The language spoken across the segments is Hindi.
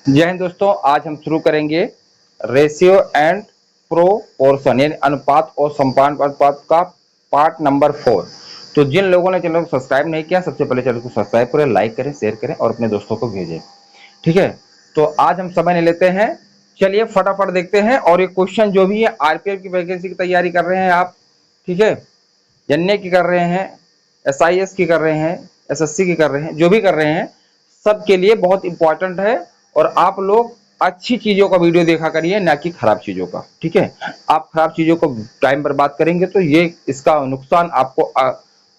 जय हिंद दोस्तों, आज हम शुरू करेंगे रेशियो एंड प्रोपोर्शन यानी अनुपात और समानुपात का पार्ट नंबर 4। तो जिन लोगों ने चैनल को सब्सक्राइब नहीं किया, सबसे पहले चैनल को सब्सक्राइब करें, लाइक करें, शेयर करें और अपने दोस्तों को भेजें। ठीक है, तो आज हम समय नहीं लेते हैं, चलिए फटाफट देखते हैं। और ये क्वेश्चन जो भी है आरपीएफ की वैकेंसी की तैयारी कर रहे हैं आप, ठीक है, एनए की कर रहे हैं, एसआईएस की कर रहे हैं, एसएससी की कर रहे हैं, जो भी कर रहे हैं सबके लिए बहुत इंपॉर्टेंट है। और आप लोग अच्छी चीजों का वीडियो देखा करिए, ना कि खराब चीजों का। ठीक है, आप खराब चीजों को टाइम बर्बाद करेंगे तो ये इसका नुकसान आपको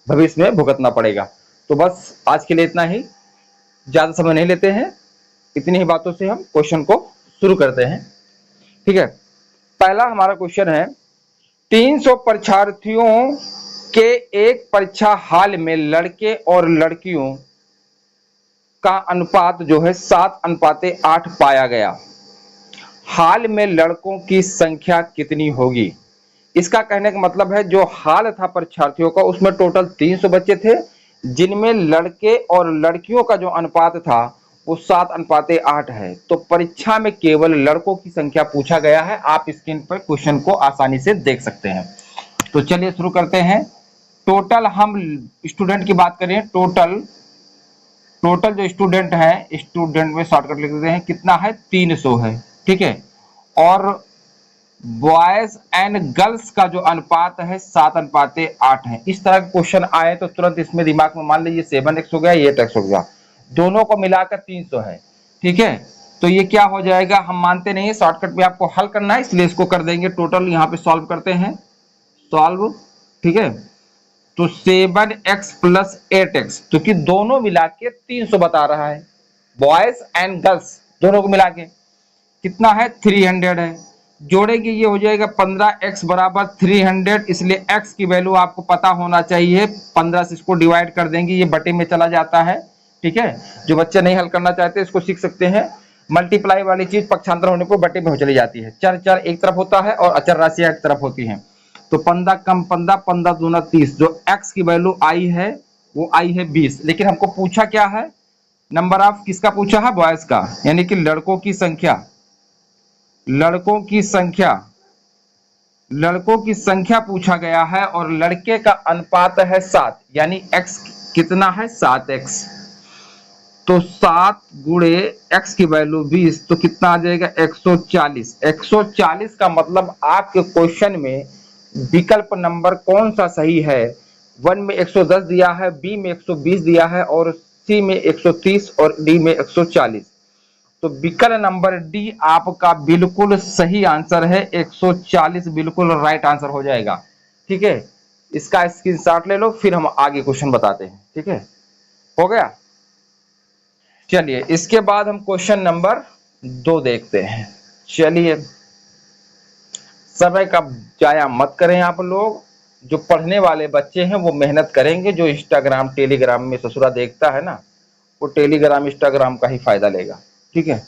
भविष्य में भुगतना पड़ेगा। तो बस आज के लिए इतना ही, ज्यादा समय नहीं लेते हैं, इतनी ही बातों से हम क्वेश्चन को शुरू करते हैं। ठीक है, पहला हमारा क्वेश्चन है, 300 परीक्षार्थियों के एक परीक्षा हॉल में लड़के और लड़कियों का अनुपात जो है 7:8 पाया गया। हाल में लड़कों की संख्या कितनी होगी? इसका कहने का मतलब है जो हाल था परीक्षार्थियों का उसमें टोटल 300 बच्चे थे, जिनमें लड़के और लड़कियों का जो अनुपात था वो 7:8 है। तो परीक्षा में केवल लड़कों की संख्या पूछा गया है। आप स्क्रीन पर क्वेश्चन को आसानी से देख सकते हैं। तो चलिए शुरू करते हैं। टोटल हम स्टूडेंट की बात करें, टोटल जो स्टूडेंट है, स्टूडेंट में शॉर्टकट लिख देते हैं, कितना है? 300 है। ठीक है, और बॉयज एंड गर्ल्स का जो अनुपात है 7:8 है। इस तरह का क्वेश्चन आए तो तुरंत इसमें दिमाग में मान लीजिए 7x हो गया, 8x हो गया, दोनों को मिलाकर 300 है। ठीक है, तो ये क्या हो जाएगा? हम मानते नहीं है, शॉर्टकट में आपको हल करना है, इसलिए इसको कर देंगे टोटल। यहाँ पे सॉल्व करते हैं, सॉल्व। ठीक है, तो 7x प्लस 8x, क्योंकि दोनों मिला के 300 बता रहा है, बॉयज एंड गर्ल्स दोनों को मिला के कितना है? 300 है। जोड़ेंगे ये हो जाएगा 15x बराबर 300, इसलिए x की वैल्यू आपको पता होना चाहिए। 15 से इसको डिवाइड कर देंगे, ये बटे में चला जाता है। ठीक है, जो बच्चे नहीं हल करना चाहते इसको सीख सकते हैं। मल्टीप्लाई वाली चीज पक्षांतर होने पर बटे में हो चली जाती है। चर एक तरफ होता है और अचर राशियां एक तरफ होती हैं। तो 15 कम 15, 15 दूना 30, जो x की वैल्यू आई है वो आई है 20। लेकिन हमको पूछा क्या है? नंबर ऑफ किसका पूछा है? बॉयज का, यानी कि लड़कों की संख्या। लड़कों की संख्या पूछा गया है और लड़के का अनुपात है 7, यानी x कितना है? 7x। तो 7 गुणे x की वैल्यू 20, तो कितना आ जाएगा? 140। 140 का मतलब आपके क्वेश्चन में विकल्प नंबर कौन सा सही है? 1 में 110 दिया है, बी में 120 दिया है और सी में 130 और डी में 140। तो विकल्प नंबर डी आपका बिल्कुल सही आंसर है। 140 बिल्कुल राइट आंसर हो जाएगा। ठीक है, इसका स्क्रीनशॉट ले लो, फिर हम आगे क्वेश्चन बताते हैं। ठीक है, हो गया। चलिए इसके बाद हम क्वेश्चन नंबर 2 देखते हैं। चलिए, समय का जाया मत करें आप लोग। जो पढ़ने वाले बच्चे हैं वो मेहनत करेंगे, जो इंस्टाग्राम टेलीग्राम में ससुरा देखता है ना, वो टेलीग्राम इंस्टाग्राम का ही फायदा लेगा। ठीक है,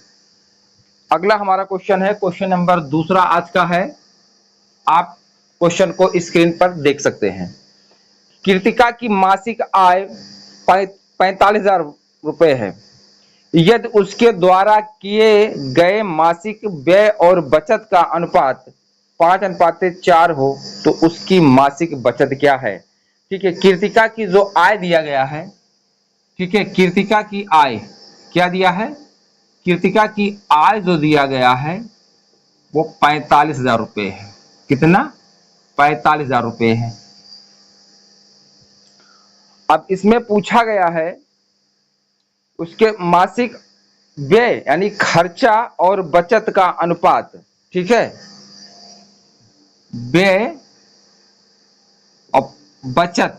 अगला हमारा क्वेश्चन है, क्वेश्चन नंबर 2 आज का है। आप क्वेश्चन को स्क्रीन पर देख सकते हैं। कृतिका की मासिक आय 45,000 रुपए है। यदि उसके द्वारा किए गए मासिक व्यय और बचत का अनुपात 5:4 हो तो उसकी मासिक बचत क्या है? ठीक है, कृतिका की जो आय दिया गया है, ठीक है, कृतिका की आय क्या दिया है? कृतिका की आय जो दिया गया है वो 45,000 रुपए है। कितना? 45,000 रुपए है। अब इसमें पूछा गया है उसके मासिक व्यय यानी खर्चा और बचत का अनुपात। ठीक है, व्यय और बचत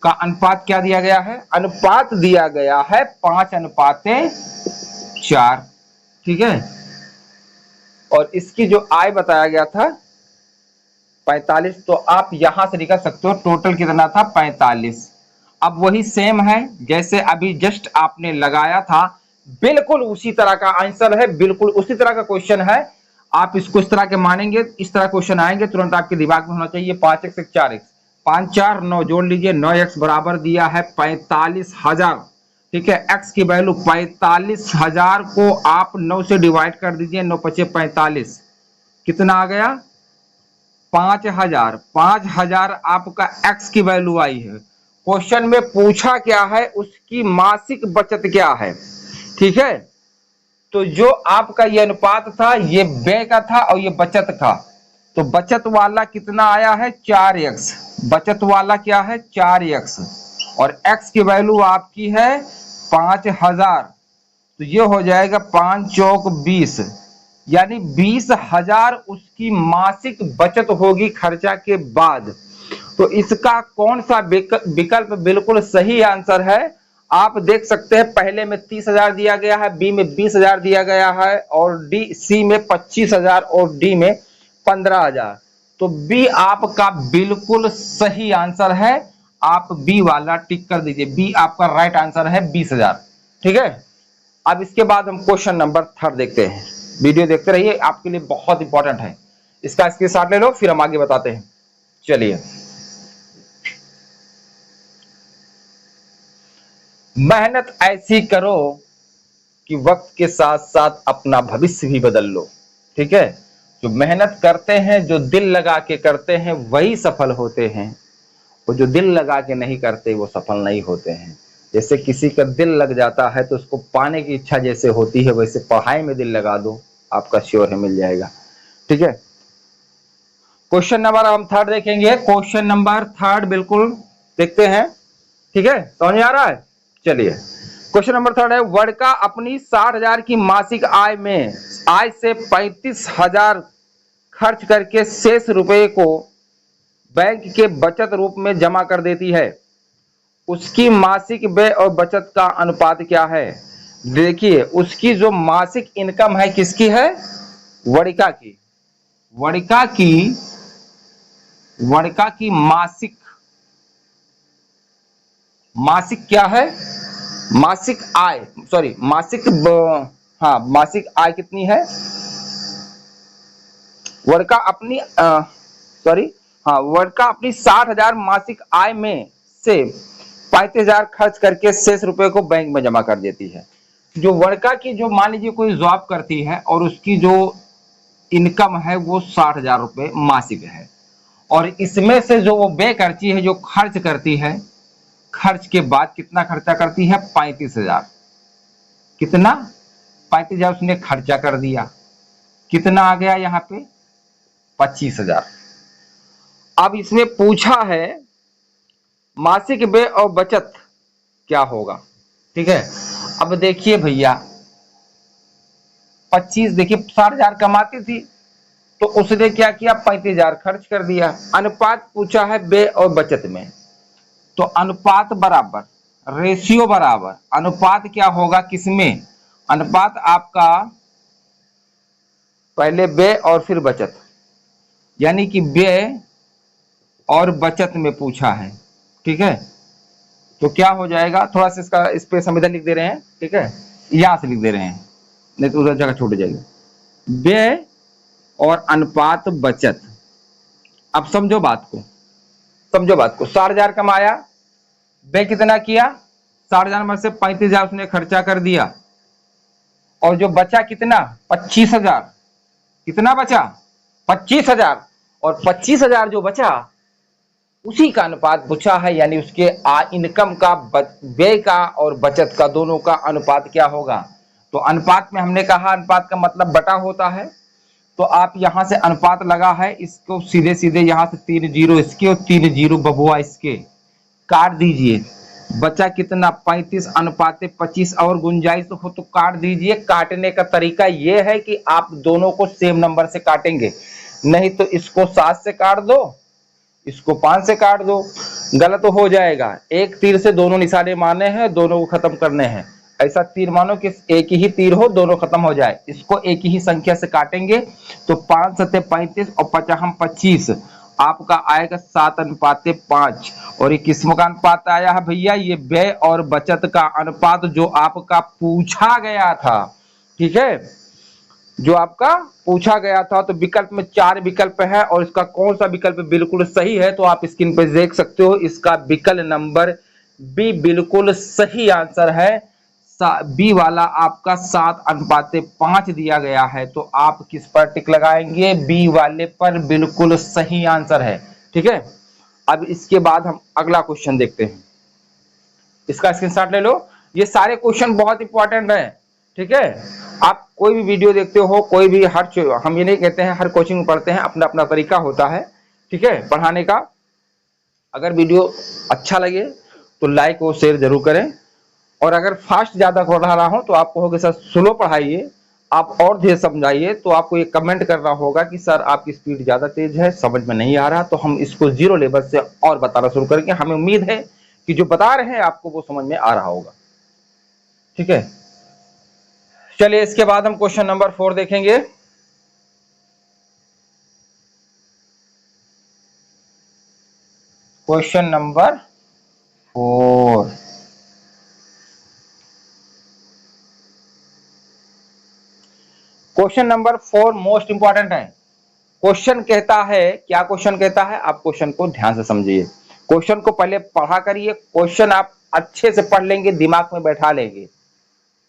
का अनुपात क्या दिया गया है? अनुपात दिया गया है 5:4। ठीक है, और इसकी जो आय बताया गया था 45, तो आप यहां से निकल सकते हो टोटल कितना था? 45। अब वही सेम है जैसे अभी जस्ट आपने लगाया था, बिल्कुल उसी तरह का आंसर है, बिल्कुल उसी तरह का क्वेश्चन है। आप इसको इस तरह के मानेंगे, इस तरह क्वेश्चन आएंगे, तुरंत आपके दिमाग में होना चाहिए 5x 4x, 5 4 9 जोड़ लीजिए, 9x बराबर दिया है 45,000। ठीक है। x की वैल्यू 45,000 को आप 9 से डिवाइड कर दीजिए, 9 पचे 45, कितना आ गया 5,000। 5,000 आपका x की वैल्यू आई है। क्वेश्चन में पूछा क्या है, उसकी मासिक बचत क्या है, ठीक है। तो जो आपका ये अनुपात था ये व्यय का था और ये बचत का, तो बचत वाला कितना आया है 4x, बचत वाला क्या है 4x, और x की वैल्यू आपकी है 5,000, तो ये हो जाएगा 5 चौक 20, यानी 20,000 उसकी मासिक बचत होगी खर्चा के बाद। तो इसका कौन सा विकल्प बिल्कुल सही आंसर है, आप देख सकते हैं पहले में 30,000 दिया गया है, बी में 20,000 दिया गया है, और डी सी में 25,000 और डी में 15,000। तो बी आपका बिल्कुल सही आंसर है, आप बी वाला टिक कर दीजिए, बी आपका राइट आंसर है 20,000, ठीक है। अब इसके बाद हम क्वेश्चन नंबर 3 देखते हैं। वीडियो देखते रहिए, आपके लिए बहुत इंपॉर्टेंट है, इसका स्क्रीनशॉट ले लो फिर हम आगे बताते हैं। चलिए, मेहनत ऐसी करो कि वक्त के साथ साथ अपना भविष्य भी बदल लो, ठीक है। जो मेहनत करते हैं, जो दिल लगा के करते हैं वही सफल होते हैं, और जो दिल लगा के नहीं करते वो सफल नहीं होते हैं। जैसे किसी का दिल लग जाता है तो उसको पाने की इच्छा जैसे होती है, वैसे पढ़ाई में दिल लगा दो, आपका श्योर है मिल जाएगा, ठीक है। क्वेश्चन नंबर हम 3 देखेंगे, क्वेश्चन नंबर 3 बिल्कुल देखते हैं, ठीक है, समझ में आ रहा है। चलिए, क्वेश्चन नंबर 3 है, वड़का अपनी 60,000 की मासिक आय से 35,000 खर्च करके शेष रुपए को बैंक के बचत रूप में जमा कर देती है। उसकी मासिक व्यय और बचत का अनुपात क्या है। देखिए, उसकी जो मासिक इनकम है किसकी है, वड़िका की, वड़िका की मासिक क्या है, मासिक आय, सॉरी मासिक मासिक आय कितनी है, वड़का अपनी वड़का अपनी 60,000 मासिक आय में से 35,000 खर्च करके शेष रुपए को बैंक में जमा कर देती है। जो वड़का की, जो मान लीजिए कोई जॉब करती है और उसकी जो इनकम है वो 60,000 रुपए मासिक है, और इसमें से जो वो व्यय करती है, जो खर्च करती है, खर्च के बाद कितना खर्चा करती है 35,000, कितना 35,000 उसने खर्चा कर दिया, कितना आ गया यहाँ पे 25,000। अब इसमें पूछा है मासिक व्यय और बचत क्या होगा, ठीक है। अब देखिए भैया, 25, देखिए 60,000 कमाती थी तो उसने क्या किया 35,000 खर्च कर दिया। अनुपात पूछा है व्यय और बचत में, तो अनुपात बराबर, रेशियो बराबर, अनुपात क्या होगा किसमें, अनुपात आपका पहले व्यय और फिर बचत, यानी कि व्यय और बचत में पूछा है, ठीक है। तो क्या हो जाएगा, थोड़ा सा इसका इस पे संविधान लिख दे रहे हैं, ठीक है, यहां से लिख दे रहे हैं, नहीं तो उधर जगह छूट जाएगी। व्यय और अनुपात बचत, अब समझो बात को, 60,000 कमाया, व्यय कितना किया 60,000 में से 35,000 उसने खर्चा कर दिया, और जो बचा कितना 25,000, कितना बचा 25,000, और 25,000 जो बचा उसी का अनुपात पूछा है, यानी उसके इनकम का, व्यय का और बचत का, दोनों का अनुपात क्या होगा। तो अनुपात में हमने कहा अनुपात का मतलब बटा होता है, तो आप यहां से अनुपात लगा है, इसको सीधे सीधे यहां से 3 जीरो इसके और 3 जीरो बबुआ इसके काट दीजिए, बचा कितना 35 अनुपात 25, और गुंजाइश हो तो काट दीजिए। काटने का तरीका यह है कि आप दोनों को सेम नंबर से काटेंगे, नहीं तो इसको 7 से काट दो, इसको 5 से काट दो, गलत हो जाएगा। एक तीर से दोनों निशाने मारने हैं, दोनों को खत्म करने हैं, ऐसा तीर मानो कि एक ही तीर हो, दोनों खत्म हो जाए। इसको एक ही संख्या से काटेंगे तो 5 सत्ते 35 और 25, आपका आएगा 7:5, और ये किस्म का अनुपात आया है भैया, ये व्यय और बचत का अनुपात जो आपका पूछा गया था, ठीक है, जो आपका पूछा गया था। तो विकल्प में 4 विकल्प है, और इसका कौन सा विकल्प बिल्कुल सही है तो आप स्क्रीन पर देख सकते हो, इसका विकल्प नंबर बी बिल्कुल सही आंसर है। बी वाला आपका 7:5 दिया गया है, तो आप किस पर टिक लगाएंगे? बी वाले पर बिल्कुल सही आंसर है। ठीक है, अब इसके बाद हम अगला क्वेश्चन देखते हैं। इसका स्क्रीनशॉट ले लो। ये सारे क्वेश्चन बहुत इंपॉर्टेंट है। ठीक है, आप कोई भी वीडियो देखते हो, कोई भी हम ये नहीं कहते हैं हर कोचिंग में पढ़ते हैं, अपना अपना तरीका होता है। ठीक है, पढ़ाने का। अगर वीडियो अच्छा लगे तो लाइक और शेयर जरूर करें, और अगर फास्ट ज्यादा पढ़ा रहा हो तो आप कहोगे सर स्लो पढ़ाइए, आप और धीरे समझाइए, तो आपको ये कमेंट करना होगा कि सर आपकी स्पीड ज्यादा तेज है, समझ में नहीं आ रहा, तो हम इसको 0 लेवल से और बताना शुरू करेंगे। हमें उम्मीद है कि जो बता रहे हैं आपको वो समझ में आ रहा होगा। ठीक है, चलिए इसके बाद हम क्वेश्चन नंबर 4 देखेंगे। Question number 4, question number 4 most important है। क्वेश्चन कहता है, क्या क्वेश्चन कहता है, आप क्वेश्चन को ध्यान से समझिए। क्वेश्चन को पहले पढ़ा करिए, क्वेश्चन आप अच्छे से पढ़ लेंगे, दिमाग में बैठा लेंगे,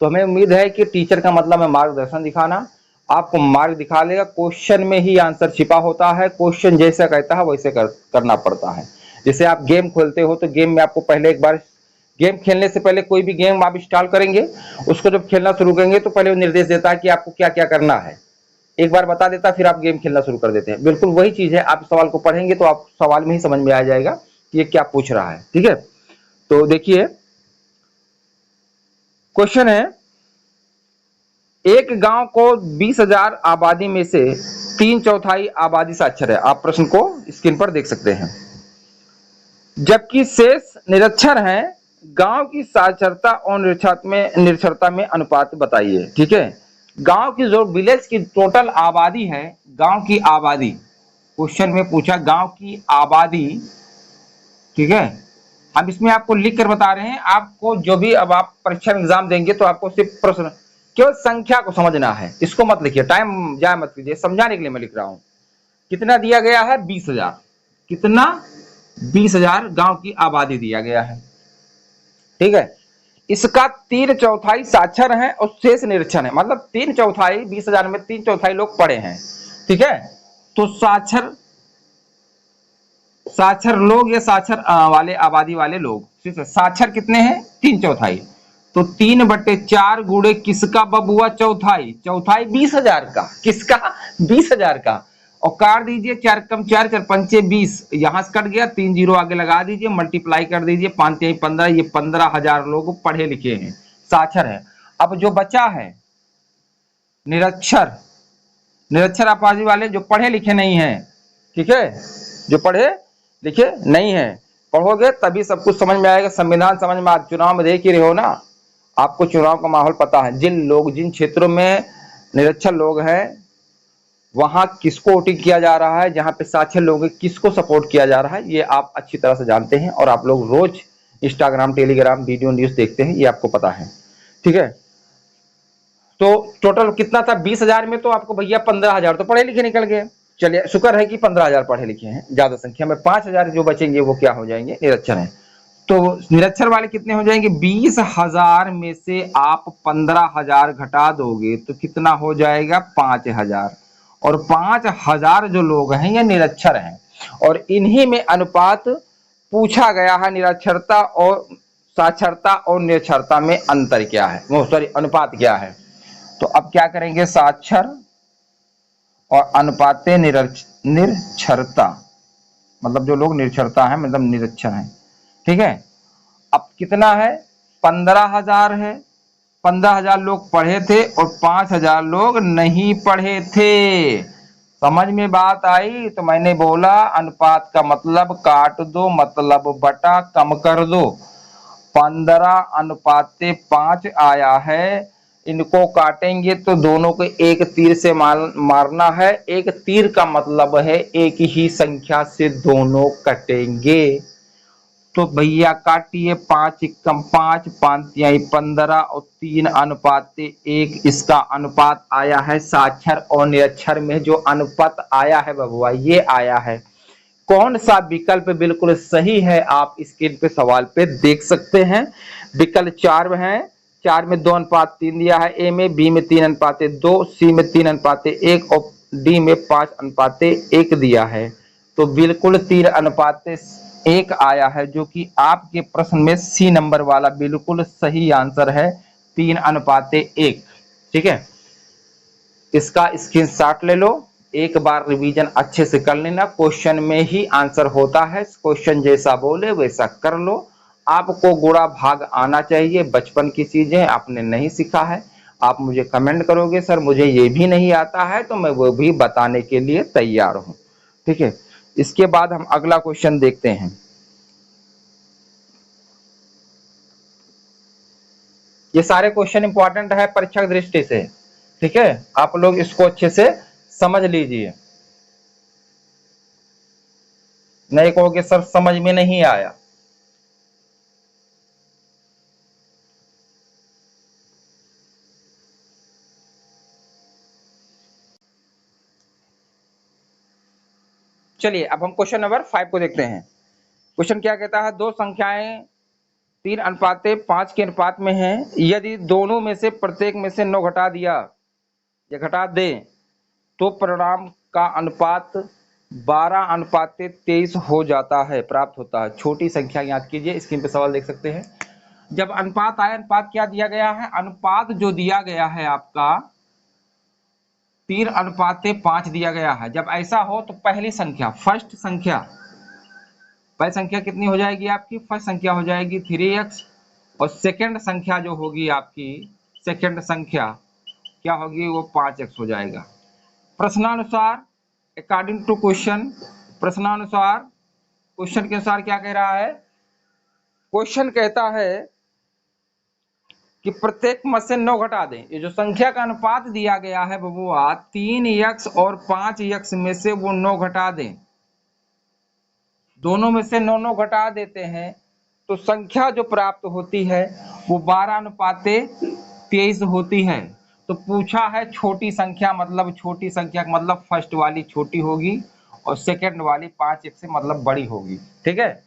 तो हमें उम्मीद है कि टीचर का मतलब है मार्गदर्शन दिखाना, आपको मार्ग दिखा लेगा। क्वेश्चन में ही आंसर छिपा होता है, क्वेश्चन जैसा कहता है वैसे करना पड़ता है। जैसे आप गेम खोलते हो तो गेम में आपको पहले एक बार, गेम खेलने से पहले कोई भी गेम आप इंस्टॉल करेंगे, उसको जब खेलना शुरू करेंगे तो पहले वो निर्देश देता है कि आपको क्या क्या करना है, एक बार बता देता है, फिर आप गेम खेलना शुरू कर देते हैं। बिल्कुल वही चीज है, आप सवाल को पढ़ेंगे तो आप सवाल में ही समझ में आ जाएगा कि ये क्या पूछ रहा है। ठीक है, तो देखिए क्वेश्चन है, एक गांव को 20,000 आबादी में से 3/4 आबादी साक्षर है। आप प्रश्न को स्क्रीन पर देख सकते हैं। जबकि शेष निरक्षर हैं, गांव की साक्षरता और निरक्षरता में अनुपात बताइए। ठीक है, गांव की जो विलेज की टोटल आबादी है, गांव की आबादी क्वेश्चन में पूछा, गांव की आबादी। ठीक है, हम इसमें आपको लिख कर बता रहे हैं, आपको जो भी अब आप परीक्षा में एग्जाम देंगे तो आपको सिर्फ प्रश्न, केवल संख्या को समझना है, इसको मत लिखिए, टाइम जाए मत कीजिए, समझाने के लिए मैं लिख रहा हूं। कितना दिया गया है? 20,000। कितना? 20,000 गांव की आबादी दिया गया है। ठीक है, इसका 3/4 साक्षर है और शेष निरक्षर है, मतलब 3/4, 20,000 में 3/4 लोग पढ़े हैं। ठीक है, तो साक्षर लोग या साक्षर वाले आबादी वाले लोग, ठीक है, साक्षर कितने हैं? 3/4, तो 3/4 गुणे किसका बबुआ? चौथाई। चौथाई 20,000 का, किसका? 20,000 का। और काट दीजिए, 4 कम 4, 4 पंचे 20, यहां से कट गया, 3 जीरो आगे लगा दीजिए, मल्टीप्लाई कर दीजिए, 5 3 15, ये 15,000 लोग पढ़े लिखे हैं, साक्षर है। अब जो बचा है निरक्षर, निरक्षर आबादी वाले जो पढ़े लिखे नहीं है, ठीक है, जो पढ़े लिखे नहीं है, पढ़ोगे तभी सब कुछ समझ में आएगा, संविधान समझ में। आप चुनाव में देख ही रहे हो ना, आपको चुनाव का माहौल पता है, जिन क्षेत्रों में निरक्षर लोग हैं वहां किसको वोटिंग किया जा रहा है, जहां पे साक्षर लोग किसको सपोर्ट किया जा रहा है, ये आप अच्छी तरह से जानते हैं, और आप लोग रोज इंस्टाग्राम टेलीग्राम वीडियो न्यूज देखते हैं, ये आपको पता है। ठीक है, तो टोटल कितना था? 20,000 में तो आपको भैया 15,000 तो पढ़े लिखे निकल गए। चलिए शुक्र है कि 15,000 पढ़े लिखे हैं, ज्यादा संख्या में 5,000 जो बचेंगे वो क्या हो जाएंगे? निरक्षर हैं। तो निरक्षर वाले कितने हो जाएंगे? 20,000 में से आप 15,000 घटा दोगे तो कितना हो जाएगा? 5,000। और 5,000 जो लोग हैं ये निरक्षर हैं, और इन्हीं में अनुपात पूछा गया है, निरक्षरता और साक्षरता और निरक्षरता में अंतर क्या है, वो सॉरी अनुपात क्या है। तो अब क्या करेंगे? साक्षर और अनुपाते निरक्षरता, मतलब जो लोग निरक्षरता है मतलब निरक्षर हैं। ठीक है, अब कितना है? 15,000 है। 15,000 लोग पढ़े थे और 5,000 लोग नहीं पढ़े थे। समझ में बात आई? तो मैंने बोला अनुपात का मतलब काट दो, मतलब बटा, कम कर दो। 15:5 आया है, इनको काटेंगे तो दोनों को एक तीर से मारना है। एक तीर का मतलब है एक ही संख्या से दोनों कटेंगे। तो भैया काटिए, 5 कम 5, 5 तिहाई 15 और 3:1। इसका अनुपात आया है साक्षर और निरक्षर में, जो अनुपात आया है बबुआ ये आया है। कौन सा विकल्प बिल्कुल सही है आप स्क्रीन पे सवाल पे देख सकते हैं। विकल्प 4 है, 4 में 2:3 दिया है, ए में, बी में 3:2, सी में 3:1 और डी में 5:1 दिया है। तो बिल्कुल 3:1 आया है, जो कि आपके प्रश्न में सी नंबर वाला बिल्कुल सही आंसर है, 3:1। ठीक है, इसका स्क्रीनशॉट ले लो, एक बार रिवीजन अच्छे से कर लेना, क्वेश्चन में ही आंसर होता है, क्वेश्चन जैसा बोले वैसा कर लो। आपको गुणा भाग आना चाहिए, बचपन की चीजें आपने नहीं सीखा है। आप मुझे कमेंट करोगे सर मुझे ये भी नहीं आता है, तो मैं वो भी बताने के लिए तैयार हूं। ठीक है, इसके बाद हम अगला क्वेश्चन देखते हैं। ये सारे क्वेश्चन इंपॉर्टेंट है परीक्षा की दृष्टि से। ठीक है, आप लोग इसको अच्छे से समझ लीजिए, नहीं कहोगे सर समझ में नहीं आया। चलिए अब हम क्वेश्चन नंबर 5 को देखते हैं। क्वेश्चन क्या कहता है, दो संख्याएं 3:5 के अनुपात में हैं, यदि दोनों में से प्रत्येक में से 9 घटा दिया या घटा दें तो परिणाम का अनुपात 12:23 हो जाता है, प्राप्त होता है। छोटी संख्या याद कीजिए, स्क्रीन पे सवाल देख सकते हैं। जब अनुपात आया, अनुपात क्या दिया गया है, अनुपात जो दिया गया है आपका 3:5 दिया गया है। जब ऐसा हो तो पहली संख्या, फर्स्ट संख्या, पहली संख्या कितनी हो जाएगी आपकी, फर्स्ट संख्या हो जाएगी 3x, और सेकंड संख्या जो होगी आपकी, सेकंड संख्या क्या होगी, वो 5x हो जाएगा। प्रश्नानुसार, अकॉर्डिंग टू क्वेश्चन, प्रश्नानुसार, क्वेश्चन के अनुसार क्या कह रहा है, क्वेश्चन कहता है कि प्रत्येक में से 9 घटा दें। ये जो संख्या का अनुपात दिया गया है वो 3x और 5x में से वो 9 घटा दें, दोनों में से 9 घटा देते हैं तो संख्या जो प्राप्त होती है वो 12:23 होती है। तो पूछा है छोटी संख्या, मतलब छोटी संख्या मतलब फर्स्ट वाली छोटी होगी और सेकंड वाली 5x से मतलब बड़ी होगी। ठीक है,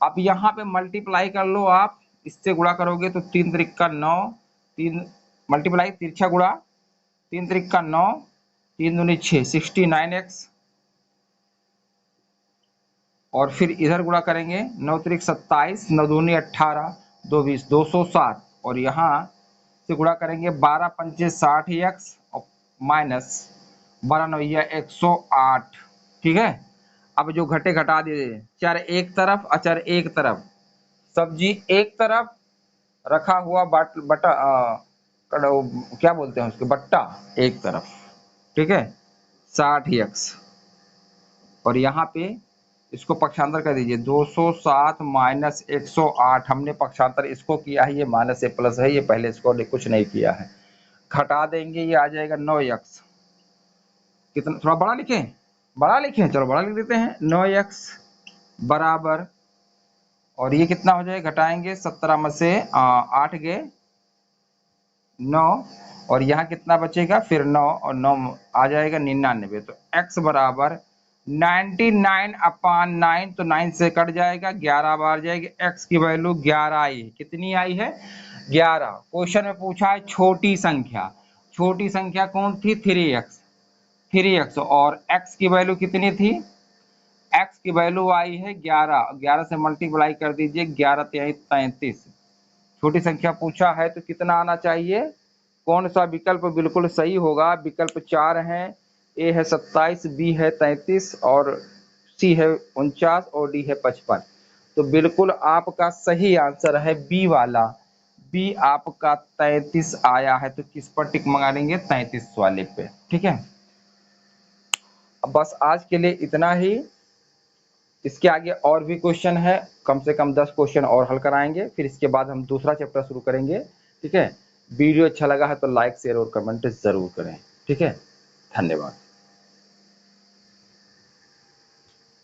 अब यहाँ पे मल्टीप्लाई कर लो, आप इससे गुणा करोगे तो 3 त्रिक 9, 3 मल्टीप्लाई तिरछा गुणा, 3 त्रिक 9, 3 दूनी 6, 69x, और फिर इधर गुणा करेंगे 9 त्रिक 27, 9 दूनी 18, 2 20, 207, और यहाँ से गुणा करेंगे 12 पंचे 60x और माइनस 12 9 108। ठीक है, अब जो घटे घटा दीजिए, चर एक तरफ अचर एक तरफ, सब्जी एक तरफ, रखा हुआ बटा क्या बोलते हैं उसके, बट्टा एक तरफ। ठीक है, 60x, और यहाँ पे इसको पक्षांतर कर दीजिए, 207 माइनस 108, हमने पक्षांतर इसको किया है, ये माइनस है प्लस है, ये पहले इसको कुछ नहीं किया है, घटा देंगे ये आ जाएगा 9x। कितना, थोड़ा बड़ा लिखें, बड़ा लिखें, चलो बड़ा लिख देते हैं, 9x बराबर, और ये कितना हो जाएगा, घटाएंगे 17 में से 8 गए 9, और यहाँ कितना बचेगा, फिर 9 और 9 आ जाएगा 99। तो x बराबर 99/9, तो 9 से कट जाएगा, 11 बार जाएगी, x की वैल्यू 11 आई। कितनी आई है, 11। क्वेश्चन में पूछा है छोटी संख्या, छोटी संख्या कौन थी, 3x, और x की वैल्यू कितनी थी, x की वैल्यू आई है 11, 11 से मल्टीप्लाई कर दीजिए, 11 33। छोटी संख्या पूछा है तो कितना आना चाहिए, कौन सा विकल्प बिल्कुल सही होगा, विकल्प 4 है, ए है 27, बी है 33 और सी है 49 और डी है 55। तो बिल्कुल आपका सही आंसर है बी वाला, बी आपका 33 आया है। तो किस पर टिक मंगा लेंगे, 33 वाले पे। ठीक है, अब बस आज के लिए इतना ही, इसके आगे और भी क्वेश्चन है, कम से कम 10 क्वेश्चन और हल कराएंगे, फिर इसके बाद हम दूसरा चैप्टर शुरू करेंगे। ठीक है, वीडियो अच्छा लगा है तो लाइक शेयर और कमेंट जरूर करें। ठीक है, धन्यवाद।